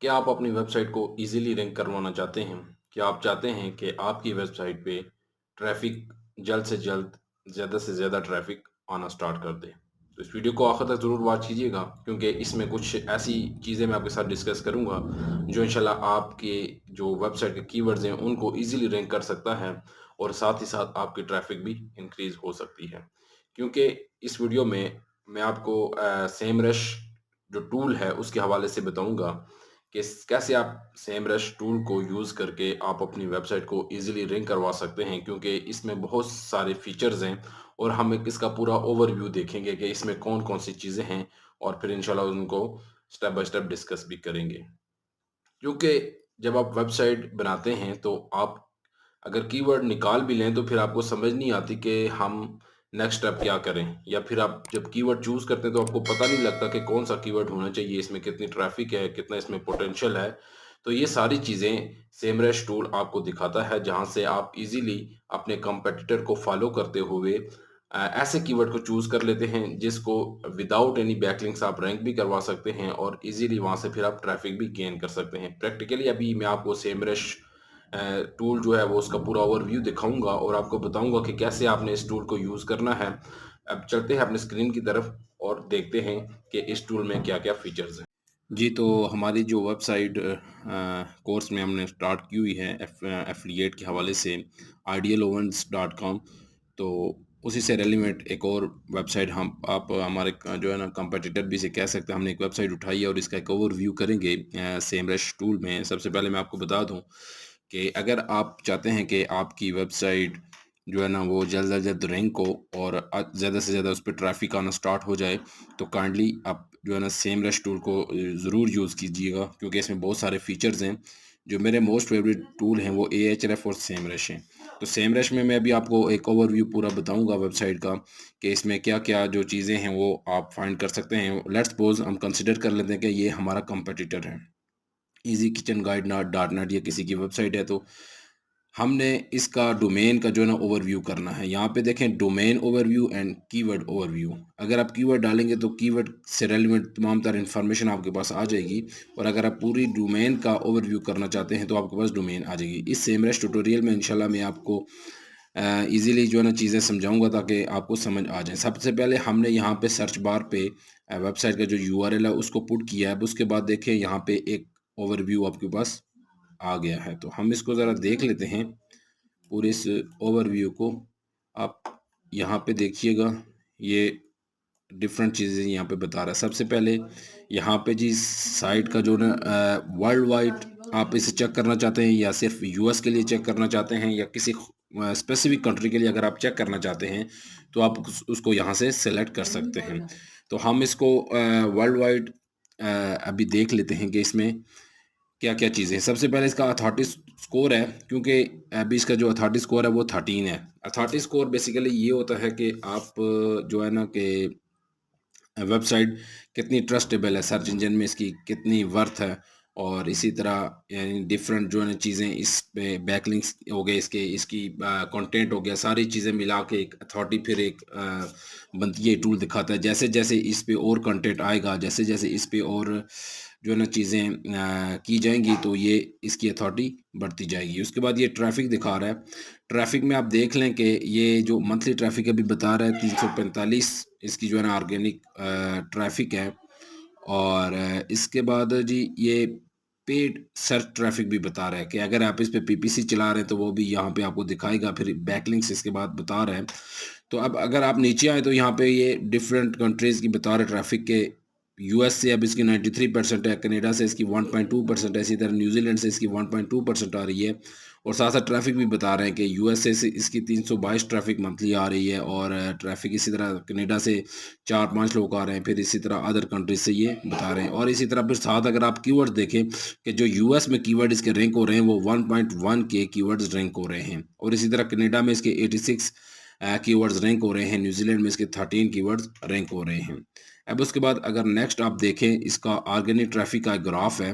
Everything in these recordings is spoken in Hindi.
क्या आप अपनी वेबसाइट को ईज़िली रैंक करवाना चाहते हैं? क्या आप चाहते हैं कि आपकी वेबसाइट पे ट्रैफ़िक जल्द से जल्द, ज़्यादा से ज़्यादा ट्रैफ़िक आना स्टार्ट कर दे? तो इस वीडियो को आखिर तक ज़रूर वॉच कीजिएगा क्योंकि इसमें कुछ ऐसी चीज़ें मैं आपके साथ डिस्कस करूँगा जो इंशाल्लाह आपके जो वेबसाइट के कीवर्ड्स हैं उनको ईज़िली रैंक कर सकता है और साथ ही साथ आपकी ट्रैफ़िक भी इंक्रीज़ हो सकती है। क्योंकि इस वीडियो में मैं आपको सेमरश जो टूल है उसके हवाले से बताऊँगा कि कैसे आप सेमरश टूल को यूज़ करके आप अपनी वेबसाइट को ईज़िली रैंक करवा सकते हैं क्योंकि इसमें बहुत सारे फीचर्स हैं और हम एक इसका पूरा ओवरव्यू देखेंगे कि इसमें कौन-कौन सी चीज़ें हैं और फिर इंशाल्लाह उनको स्टेप बाय स्टेप डिस्कस भी करेंगे। क्योंकि जब आप वेबसाइट बनाते हैं तो आप अगर कीवर्ड निकाल भी लें तो फिर आपको समझ नहीं आती कि हम नेक्स्ट स्टेप क्या करें या फिर आप जब कीवर्ड चूज़ करते हैं तो आपको पता नहीं लगता कि कौन सा कीवर्ड होना चाहिए, इसमें कितनी ट्रैफिक है, कितना इसमें पोटेंशियल है। तो ये सारी चीज़ें सेमरश टूल आपको दिखाता है जहाँ से आप इजीली अपने कंपेटिटर को फॉलो करते हुए ऐसे कीवर्ड को चूज़ कर लेते हैं जिसको विदाउट एनी बैकलिंक्स आप रैंक भी करवा सकते हैं और इजीली वहाँ से फिर आप ट्रैफिक भी गेन कर सकते हैं। प्रैक्टिकली अभी मैं आपको सेमरश टूल जो है वो उसका पूरा ओवरव्यू दिखाऊँगा और आपको बताऊँगा कि कैसे आपने इस टूल को यूज़ करना है। अब चलते हैं अपनी स्क्रीन की तरफ और देखते हैं कि इस टूल में क्या-क्या फीचर्स हैं। जी, तो हमारी जो वेबसाइट कोर्स में हमने स्टार्ट की हुई है एफ़िलिएट के हवाले से idealoventscom। तो उसी से रेलेवेंट एक और वेबसाइट हम आप हमारे जो है ना कंपटीटर भी इसे कह सकते हैं। हमने एक वेबसाइट उठाई है और इसका एक ओवरव्यू करेंगे सेमरश टूल में। सबसे पहले मैं आपको बता दूं कि अगर आप चाहते हैं कि आपकी वेबसाइट जो है ना वो जल्द से जल्द रैंक हो और ज़्यादा से ज़्यादा उस पर ट्रैफिक आना स्टार्ट हो जाए तो काइंडली आप जो है ना सेमरश टूल को ज़रूर यूज़ कीजिएगा क्योंकि इसमें बहुत सारे फीचर्स हैं। जो मेरे मोस्ट फेवरेट टूल हैं वो एएचआरएफ और सेमरश हैं। तो सेमरश में मैं अभी आपको एक ओवरव्यू पूरा बताऊंगा वेबसाइट का कि इसमें क्या-क्या जो चीज़ें हैं वो आप फाइंड कर सकते हैं। लेट्स सपोज हम कंसिडर कर लेते हैं कि ये हमारा कंपटीटर है। Easy kitchen guide not dot net ये किसी की वेबसाइट है तो हमने इसका डोमेन का जो है ना ओवरव्यू करना है। यहाँ पे देखें domain overview and keyword overview. अगर आप कीवर्ड डालेंगे तो कीवर्ड से रेलेवेंट तमाम तरह इन्फॉर्मेशन आपके पास आ जाएगी और अगर आप पूरी डोमेन का ओवरव्यू करना चाहते हैं तो आपके पास डोमेन आ जाएगी। इस सेमरश ट्यूटोरियल में इंशाल्लाह मैं आपको ईज़िली जो है ना चीज़ें समझाऊँगा ताकि आपको समझ आ जाए। सबसे पहले हमने यहाँ पे सर्च बार पे वेबसाइट का जो यूआरएल है उसको पुट किया है। अब उसके बाद देखिए यहाँ पे एक ओवरव्यू आपके पास आ गया है। तो हम इसको ज़रा देख लेते हैं, पूरे इस ओवरव्यू को। आप यहाँ पे देखिएगा, ये डिफरेंट चीज़ें यहाँ पे बता रहा है। सबसे पहले यहाँ पे जी साइट का जो ना वर्ल्ड वाइड आप इसे चेक करना चाहते हैं या सिर्फ यूएस के लिए चेक करना चाहते हैं या किसी स्पेसिफिक कंट्री के लिए अगर आप चेक करना चाहते हैं तो आप उसको यहाँ से सेलेक्ट कर सकते हैं। तो हम इसको वर्ल्ड वाइड अभी देख लेते हैं कि इसमें क्या-क्या चीज़ें हैं। सबसे पहले इसका अथॉरिटी स्कोर है क्योंकि अभी इसका जो अथॉरिटी स्कोर है वो 13 है। अथॉरिटी स्कोर बेसिकली ये होता है कि आप जो है ना कि वेबसाइट कितनी ट्रस्टेबल है, सर्च इंजन में इसकी कितनी वर्थ है और इसी तरह यानी डिफरेंट जो है ना चीज़ें इस पे बैकलिंक्स हो गए इसके इसकी कंटेंट हो गया, सारी चीज़ें मिला के एक अथॉरिटी फिर एक बनती है टूल दिखाता है। जैसे-जैसे इस पे और कंटेंट आएगा, जैसे-जैसे इस पे और जो है ना चीज़ें की जाएँगी तो ये इसकी अथॉरिटी बढ़ती जाएगी। उसके बाद ये ट्रैफ़िक दिखा रहा है। ट्रैफ़िक में आप देख लें कि ये जो मंथली ट्रैफ़िक अभी बता रहा है 345 इसकी जो है ना ऑर्गेनिक ट्रैफ़िक है और इसके बाद जी ये पेड सर्च ट्रैफ़िक भी बता रहा है कि अगर आप इस पे पीपीसी चला रहे हैं तो वो भी यहाँ पे आपको दिखाएगा, फिर बैकलिंक्स इसके बाद बता रहा है। तो अब अगर आप नीचे आएँ तो यहाँ पे ये डिफरेंट कंट्रीज़ की बता रहे हैं ट्रैफ़िक के। यूएस से अब इसकी 93% है, कनाडा से इसकी 1.2% है, इसी तरह न्यूज़ीलैंड से इसकी 1.2% आ रही है और साथ-साथ ट्रैफ़िक भी बता रहे हैं कि यूएसए से इसकी 322 ट्रैफ़िक मंथली आ रही है और ट्रैफ़िक इसी तरह कनाडा से 4-5 लोग आ रहे हैं, फिर इसी तरह अदर कंट्रीज़ से ये बता रहे हैं और इसी तरह फिर साथ अगर आप कीवर्ड देखें कि जो यूएस में कीवर्ड इसके रैंक हो रहे हैं वो 1.1 के कीवर्ड्स रैंक हो रहे हैं और इसी तरह कनाडा में इसके 86 कीवर्ड्स रैंक हो रहे हैं, न्यूज़ीलैंड में इसके 13 कीवर्ड्स रैंक हो रहे हैं। अब उसके बाद अगर नेक्स्ट आप देखें इसका ऑर्गेनिक ट्रैफ़िक का ग्राफ है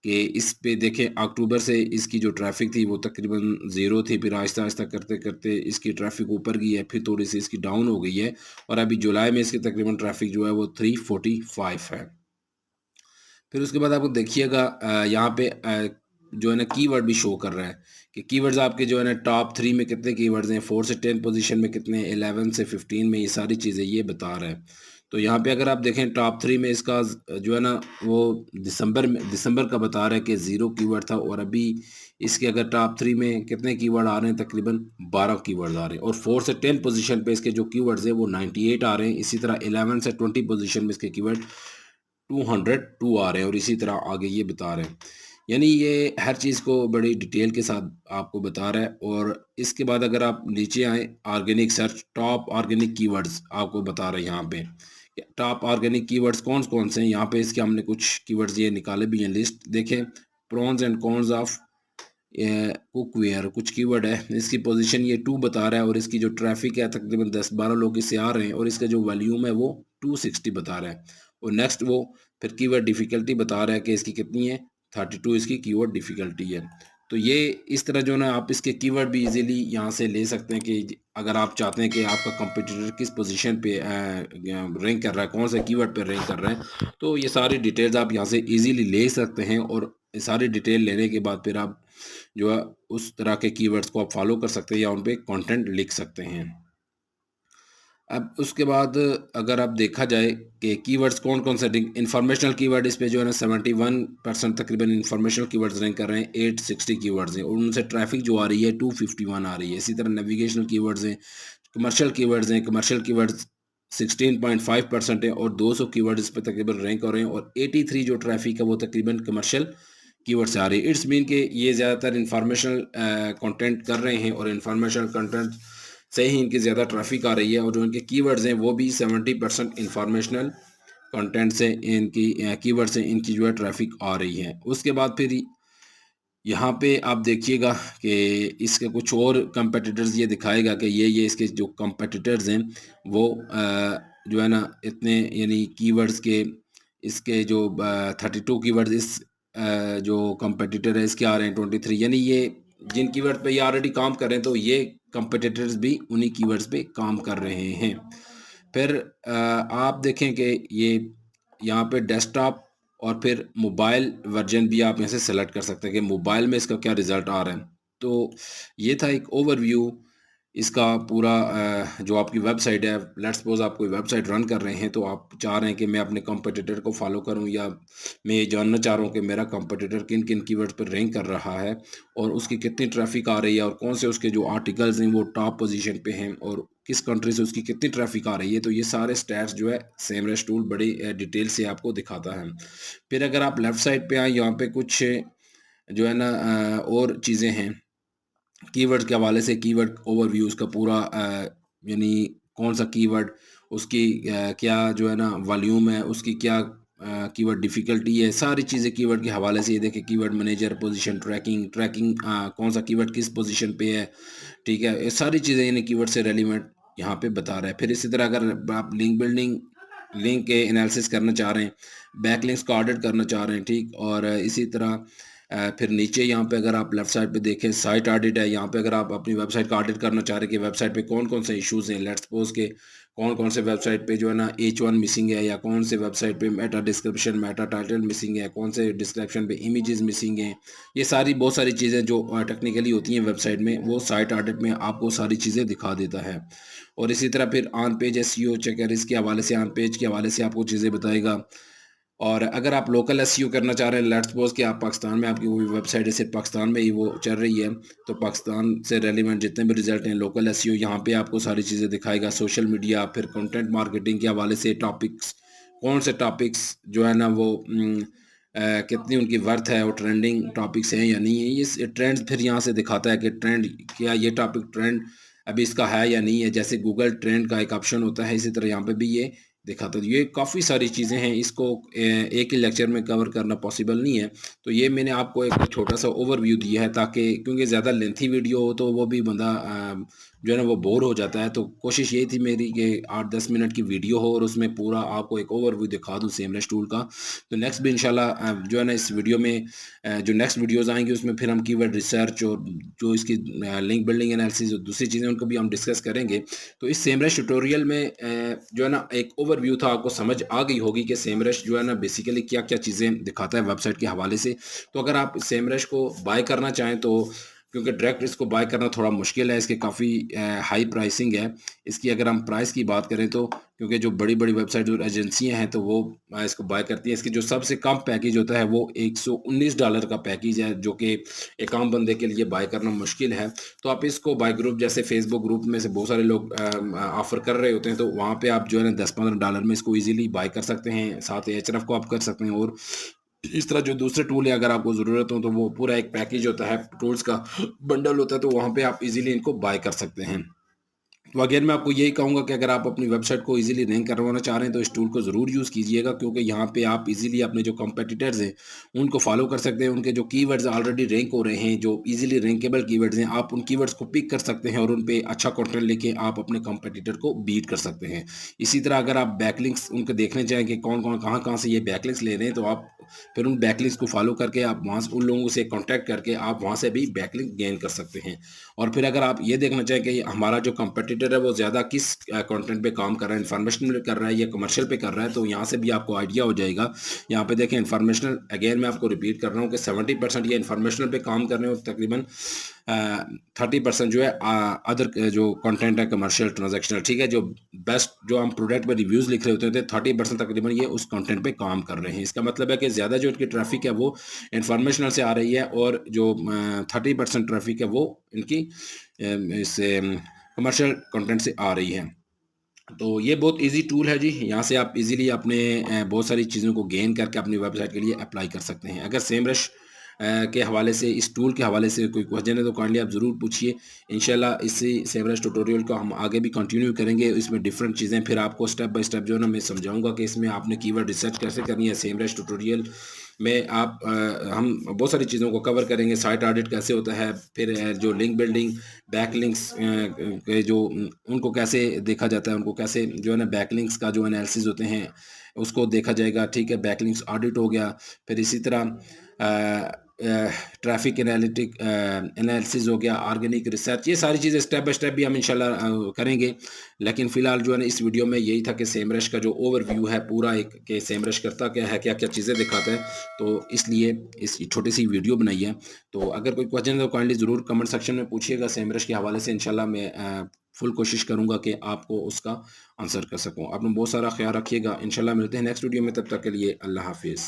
कि इस पे देखें अक्टूबर से इसकी जो ट्रैफ़िक थी वो तकरीबन 0 थी, फिर आहिस्ता-आहिस्ता करते-करते इसकी ट्रैफ़िक ऊपर गई है, फिर थोड़ी-सी इसकी डाउन हो गई है और अभी जुलाई में इसकी तकरीबन ट्रैफ़िक जो है वो 345 है। फिर उसके बाद आपको देखिएगा यहाँ पे जो है ना कीवर्ड भी शो कर रहा है कि कीवर्ड्स आपके जो है ना टॉप 3 में कितने कीवर्ड्स हैं, 4 से 10 पोजीशन में कितने, 11 से 15 में, ये सारी चीज़ें ये बता रहा है। तो यहाँ पे अगर आप देखें टॉप 3 में इसका जो है ना वो दिसंबर का बता रहा है कि 0 कीवर्ड था, और अभी इसके अगर टॉप 3 में कितने कीवर्ड आ रहे हैं, तकरीबन 12 कीवर्ड आ रहे हैं, और 4 से 10 पोजीशन पे इसके जो कीवर्ड्स हैं वो 98 आ रहे हैं। इसी तरह 11 से 20 पोजीशन में इसके कीवर्ड 202 आ रहे हैं, और इसी तरह आगे ये बता रहे हैं। यानी ये हर चीज़ को बड़ी डिटेल के साथ आपको बता रहा है। और इसके बाद अगर आप नीचे आए, organic search, top organic keywords आपको बता रहे हैं यहाँ पे। टॉप ऑर्गेनिक कीवर्ड्स कौन कौन से हैं, यहाँ पे इसके हमने कुछ कीवर्ड्स ये निकाले भी हैं लिस्ट, देखें। Prawns and cons of cookware कुछ कीवर्ड है, इसकी पोजीशन ये 2 बता रहा है, और इसकी जो ट्रैफिक है तकरीबन 10-12 लोग इससे आ रहे हैं, और इसका जो वॉल्यूम है वो 260 बता रहा है। और नेक्स्ट वो फिर कीवर्ड डिफ़िकल्टी बता रहा है कि इसकी कितनी है, 32 इसकी कीवर्ड डिफ़िकल्टी है। तो ये इस तरह जो है ना आप इसके कीवर्ड भी इजीली यहाँ से ले सकते हैं कि अगर आप चाहते हैं कि आपका कंपटीटर किस पोजीशन पे रैंक कर रहा है, कौन से कीवर्ड पे रैंक कर रहा है, तो ये सारी डिटेल्स आप यहाँ से इजीली ले सकते हैं। और ये सारी डिटेल लेने के बाद फिर आप जो है उस तरह के कीवर्ड्स को आप फॉलो कर सकते हैं या उन पे कंटेंट लिख सकते हैं। अब उसके बाद अगर आप देखा जाए कि कीवर्ड्स कौन-कौन से इंफॉर्मेशनल कीवर्ड इस पे जो है ना 71% तकरीबन इंफॉर्मेशनल कीवर्ड्स रैंक कर रहे हैं, 860 कीवर्ड्स हैं, और उनसे ट्रैफिक जो आ रही है 251 आ रही है। इसी तरह नेविगेशनल कीवर्ड्स हैं, कमर्शियल कीवर्ड्स 16.5% है, और 200 कीवर्ड्स इस पे तकरीबन रैंक हो रहे हैं, और 83 जो ट्रैफिक है वो तकरीबन कमर्शियल कीवर्ड से आ रही है। इट्स मीन कि ये ज़्यादातर इंफॉर्मेशनल कंटेंट कर रहे हैं, और इंफॉर्मेशनल कंटेंट से ही इनकी ज़्यादा ट्रैफिक आ रही है, और जो इनके कीवर्ड्स हैं वो भी 70% इंफॉर्मेशनल कंटेंट से इनकी कीवर्ड से इनकी जो है ट्रैफिक आ रही है। उसके बाद फिर यहाँ पे आप देखिएगा कि इसके कुछ और कंपेटिटर्स ये दिखाएगा कि ये इसके जो कंपेटिटर्स हैं वो जो है ना इतने यानी कीवर्ड्स के इसके जो 32 कीवर्ड्स इस जो कंपेटिटर है इसके आ रहे हैं 23, यानी ये जिन कीवर्ड पे ये ऑलरेडी काम कर रहे हैं, तो ये कंपेटिटर्स भी उन्हीं कीवर्ड्स पे काम कर रहे हैं। फिर आप देखें कि ये यहाँ पे डेस्कटॉप और फिर मोबाइल वर्जन भी आप यहाँ से सेलेक्ट कर सकते हैं कि मोबाइल में इसका क्या रिज़ल्ट आ रहा है। तो ये था एक ओवरव्यू इसका पूरा। जो आपकी वेबसाइट है, लेट्स सपोज़ आप कोई वेबसाइट रन कर रहे हैं, तो आप चाह रहे हैं कि मैं अपने कॉम्पिटिटर को फॉलो करूं, या मैं ये जानना चाह रहा हूं कि मेरा कॉम्पिटिटर किन-किन कीवर्ड्स पर रैंक कर रहा है, और उसकी कितनी ट्रैफ़िक आ रही है, और कौन से उसके जो आर्टिकल्स हैं वो टॉप पोज़ीशन पे हैं, और किस कंट्री से उसकी कितनी ट्रैफ़िक आ रही है। तो ये सारे स्टैट्स जो है सेमरस टूल बड़ी डिटेल से आपको दिखाता है। फिर अगर आप लेफ़्ट साइड पे आएँ, यहाँ पे कुछ जो है ना और चीज़ें हैं कीवर्ड्स के हवाले से, कीवर्ड ओवरव्यू उसका पूरा यानी कौन सा कीवर्ड उसकी क्या जो है ना वॉल्यूम है, उसकी क्या कीवर्ड डिफ़िकल्टी है, सारी चीज़ें कीवर्ड के हवाले से ये देखें। Keyword manager, position tracking tracking कौन सा कीवर्ड किस पोजीशन पे है, ठीक है, ये सारी चीज़ें यानी कीवर्ड से रेलिवेंट यहाँ पे बता रहा है। फिर इसी तरह अगर आप लिंक बिल्डिंग लिंक के एनालिसिस करना चाह रहे हैं, बैकलिंक्स को ऑडिट करना चाह रहे हैं, ठीक, और इसी तरह फिर नीचे यहाँ पे अगर आप लेफ्ट साइड पे देखें साइट ऑडिट है। यहाँ पे अगर आप अपनी वेबसाइट का ऑडिट करना चाह रहे हैं कि वेबसाइट पे कौन-कौन से इश्यूज़ हैं, लेट्स सपोज़ के कौन-कौन से वेबसाइट पे जो है ना H1 मिसिंग है, या कौन से वेबसाइट पे Meta description, Meta title missing है, कौन से डिस्क्रिप्शन पे इमेजेस मिसिंग हैं। ये सारी बहुत सारी चीज़ें जो टेक्निकली होती हैं वेबसाइट में, वो साइट ऑडिट में आपको सारी चीज़ें दिखा देता है। और इसी तरह फिर ऑन पेज एसईओ चेकर इसके हवाले से, ऑन पेज के हवाले से आपको चीज़ें बताएगा। और अगर आप लोकल एसईओ करना चाह रहे हैं, लेट्स सपोज़ कि आप पाकिस्तान में, आपकी कोई वेबसाइट है सिर्फ पाकिस्तान में ही वो चल रही है, तो पाकिस्तान से रेलिवेंट जितने भी रिज़ल्ट हैं लोकल एसईओ यहाँ पे आपको सारी चीज़ें दिखाएगा। सोशल मीडिया, फिर कंटेंट मार्केटिंग के हवाले से टॉपिक्स, कौन से टॉपिक्स जो है ना वो कितनी उनकी वर्थ है, और ट्रेंडिंग टॉपिक्स हैं या नहीं है। ये ट्रेंड्स फिर यहाँ से दिखाता है कि ट्रेंड क्या ये टॉपिक ट्रेंड अभी इसका है या नहीं है। जैसे गूगल ट्रेंड का एक ऑप्शन होता है, इसी तरह यहाँ पे भी ये दिखाता है। ये काफ़ी सारी चीज़ें हैं, इसको एक ही लेक्चर में कवर करना पॉसिबल नहीं है। तो ये मैंने आपको एक छोटा-सा ओवरव्यू दिया है, ताकि क्योंकि ज़्यादा लेंथी वीडियो हो तो वो भी बंदा जो है ना वो बोर हो जाता है। तो कोशिश यही थी मेरी कि 8-10 मिनट की वीडियो हो, और उसमें पूरा आपको एक ओवरव्यू दिखा दूँ सेमरस टूल का। तो नेक्स्ट भी इंशाल्लाह जो है ना इस वीडियो में जो नेक्स्ट वीडियोज़ आएँगी उसमें फिर हम कीवर्ड रिसर्च और जो इसकी लिंक बिल्डिंग एनालिसिस और दूसरी चीज़ें उनको भी हम डिस्कस करेंगे। तो इस सेमरस ट्यूटोरियल में जो है ना एक ओवर ओवरव्यू था, आपको समझ आ गई होगी कि सेमरश जो है ना बेसिकली क्या-क्या चीज़ें दिखाता है वेबसाइट के हवाले से। तो अगर आप सेमरश को बाय करना चाहें तो क्योंकि डायरेक्ट इसको बाय करना थोड़ा मुश्किल है, इसकी काफ़ी हाई प्राइसिंग है। इसकी अगर हम प्राइस की बात करें तो क्योंकि जो बड़ी-बड़ी वेबसाइट और एजेंसियाँ हैं तो वो इसको बाय करती हैं। इसकी जो सबसे कम पैकेज होता है वो $119 का पैकेज है, जो कि एक आम बंदे के लिए बाय करना मुश्किल है। तो आप इसको बाय ग्रुप जैसे फेसबुक ग्रुप में से बहुत सारे लोग ऑफ़र कर रहे होते हैं, तो वहाँ पे आप जो है ना $10-15 में इसको ईज़िली बाय कर सकते हैं। साथ ही एचरएफ को आप कर सकते हैं और इस तरह जो दूसरे टूल है अगर आपको ज़रूरत हो तो वो पूरा एक पैकेज होता है, टूल्स का बंडल होता है, तो वहाँ पे आप ईज़िली इनको बाय कर सकते हैं। तो अगेन मैं आपको यही कहूँगा कि अगर आप अपनी वेबसाइट को ईज़िली रैंक करवाना चाह रहे हैं तो इस टूल को ज़रूर यूज़ कीजिएगा, क्योंकि यहाँ पे आप ईज़िली अपने जो कॉम्पिटिटर्स हैं उनको फॉलो कर सकते हैं। उनके जो कीवर्ड्स ऑलरेडी रैंक हो रहे हैं, जो ईज़िली रैंकेबल कीवर्ड्स हैं, आप उन कीवर्ड्स को पिक कर सकते हैं और उन पे अच्छा कंटेंट लेके आप अपने कॉम्पिटिटर को बीट कर सकते हैं। इसी तरह अगर आप बैकलिंक्स उनके देखने चाहें कि कौन-कौन, कहाँ-कहाँ से ये बैकलिंक्स ले रहे हैं, तो आप फिर उन बैकलिंक्स को फॉलो करके आप वहाँ से उन लोगों से कॉन्टैक्ट करके आप वहाँ से भी बैकलिंक गेन कर सकते हैं। और फिर अगर आप ये देखना चाहें कि हमारा जो कॉम्पिटिटर है वो ज़्यादा किस कंटेंट पे काम कर रहा है, इन्फॉर्मेशनल पे कर रहा है या कमर्शियल पे कर रहा है, तो यहाँ से भी आपको आइडिया हो जाएगा। यहाँ पे देखें इन्फॉर्मेशनल, अगेन मैं आपको रिपीट कर रहा हूँ कि 70% ये इन्फॉर्मेशनल पे काम कर रहे हैं और तकरीबन 30% जो है अदर जो कंटेंट है कमर्शियल ट्रांजैक्शनल, ठीक है। जो बेस्ट जो हम प्रोडक्ट पे रिव्यूज़ लिख रहे होते थे 30% तकरीबन ये उस कंटेंट पे काम कर रहे हैं। इसका मतलब है कि ज़्यादा जो इनकी ट्रैफ़िक है वो इन्फॉर्मेशनल से आ रही है और जो 30% ट्रैफ़िक है वो इनकी इस कमर्शियल कंटेंट से आ रही है। तो ये बहुत ईज़ी टूल है जी, यहाँ से आप ईज़िली अपने बहुत सारी चीज़ों को गेन करके अपनी वेबसाइट के लिए अप्लाई कर सकते हैं। अगर सेमरश के हवाले से, इस टूल के हवाले से कोई क्वेश्चन है तो काइंडली आप ज़रूर पूछिए। इंशाल्लाह इसी सेमरश ट्यूटोरियल को हम आगे भी कंटिन्यू करेंगे। इसमें डिफरेंट चीज़ें फिर आपको स्टेप बाय स्टेप जो है ना मैं समझाऊँगा कि इसमें आपने कीवर्ड रिसर्च कैसे करनी है। सेमरश ट्यूटोरियल में आप हम बहुत सारी चीज़ों को कवर करेंगे। साइट ऑडिट कैसे होता है, फिर जो लिंक बिल्डिंग, बैकलिंक्स के जो उनको कैसे देखा जाता है, उनको कैसे जो है ना बैकलिंक्स का जो एनालिसिस होते हैं उसको देखा जाएगा, ठीक है। बैकलिंक्स ऑडिट हो गया, फिर इसी तरह ट्रैफिक एनालिसिस हो गया, ऑर्गेनिक रिसर्च, ये सारी चीज़ें स्टेप बाय स्टेप भी हम इंशाल्लाह करेंगे। लेकिन फ़िलहाल जो है ना इस वीडियो में यही था कि सेमरश का जो ओवरव्यू है पूरा एक, कि सेमरश करता क्या है, क्या-क्या चीज़ें दिखाता है, तो इसलिए इस छोटी-सी वीडियो बनाई है। तो अगर कोई क्वेश्चन है तो काइंडली ज़रूर कमेंट सेक्शन में पूछिएगा सेमरश के हवाले से। इंशाल्लाह मैं फुल कोशिश करूँगा कि आपको उसका आंसर कर सकूँ। आपने बहुत सारा ख़्याल रखिएगा। इंशाल्लाह मिलते हैं नेक्स्ट वीडियो में, तब तक के लिए अल्लाह हाफ़िज़।